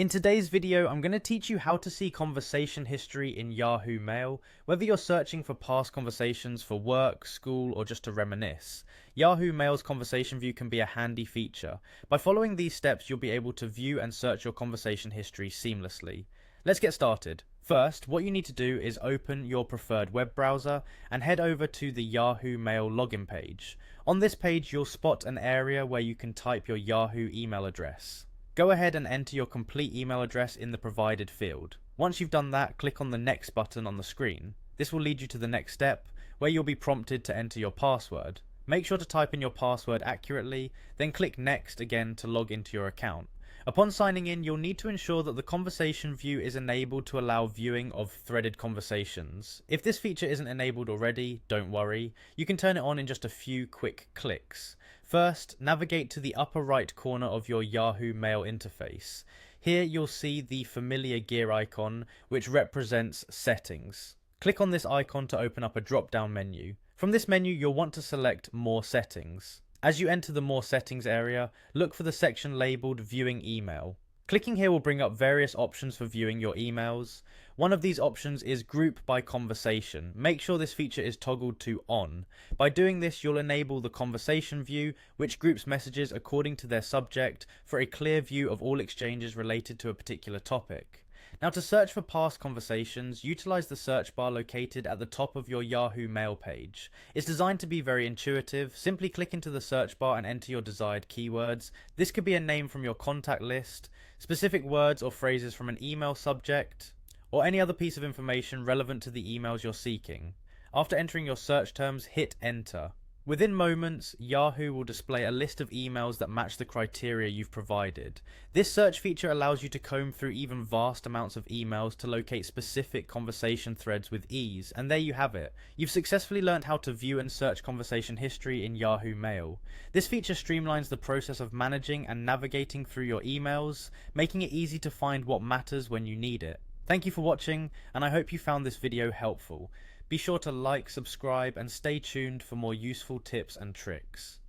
In today's video, I'm going to teach you how to see conversation history in Yahoo Mail, whether you're searching for past conversations for work, school, or just to reminisce. Yahoo Mail's conversation view can be a handy feature. By following these steps, you'll be able to view and search your conversation history seamlessly. Let's get started. First, what you need to do is open your preferred web browser and head over to the Yahoo Mail login page. On this page, you'll spot an area where you can type your Yahoo email address. Go ahead and enter your complete email address in the provided field. Once you've done that, click on the Next button on the screen. This will lead you to the next step, where you'll be prompted to enter your password. Make sure to type in your password accurately, then click Next again to log into your account. Upon signing in, you'll need to ensure that the conversation view is enabled to allow viewing of threaded conversations. If this feature isn't enabled already, don't worry. You can turn it on in just a few quick clicks. First, navigate to the upper right corner of your Yahoo Mail interface. Here you'll see the familiar gear icon, which represents Settings. Click on this icon to open up a drop-down menu. From this menu, you'll want to select More Settings. As you enter the More Settings area, look for the section labelled Viewing Email. Clicking here will bring up various options for viewing your emails. One of these options is Group by Conversation. Make sure this feature is toggled to On. By doing this, you'll enable the conversation view, which groups messages according to their subject for a clear view of all exchanges related to a particular topic. Now, to search for past conversations, utilize the search bar located at the top of your Yahoo Mail page. It's designed to be very intuitive. Simply click into the search bar and enter your desired keywords. This could be a name from your contact list, specific words or phrases from an email subject, or any other piece of information relevant to the emails you're seeking. After entering your search terms, hit enter. Within moments, Yahoo will display a list of emails that match the criteria you've provided. This search feature allows you to comb through even vast amounts of emails to locate specific conversation threads with ease, and there you have it. You've successfully learned how to view and search conversation history in Yahoo Mail. This feature streamlines the process of managing and navigating through your emails, making it easy to find what matters when you need it. Thank you for watching, and I hope you found this video helpful. Be sure to like, subscribe, and stay tuned for more useful tips and tricks.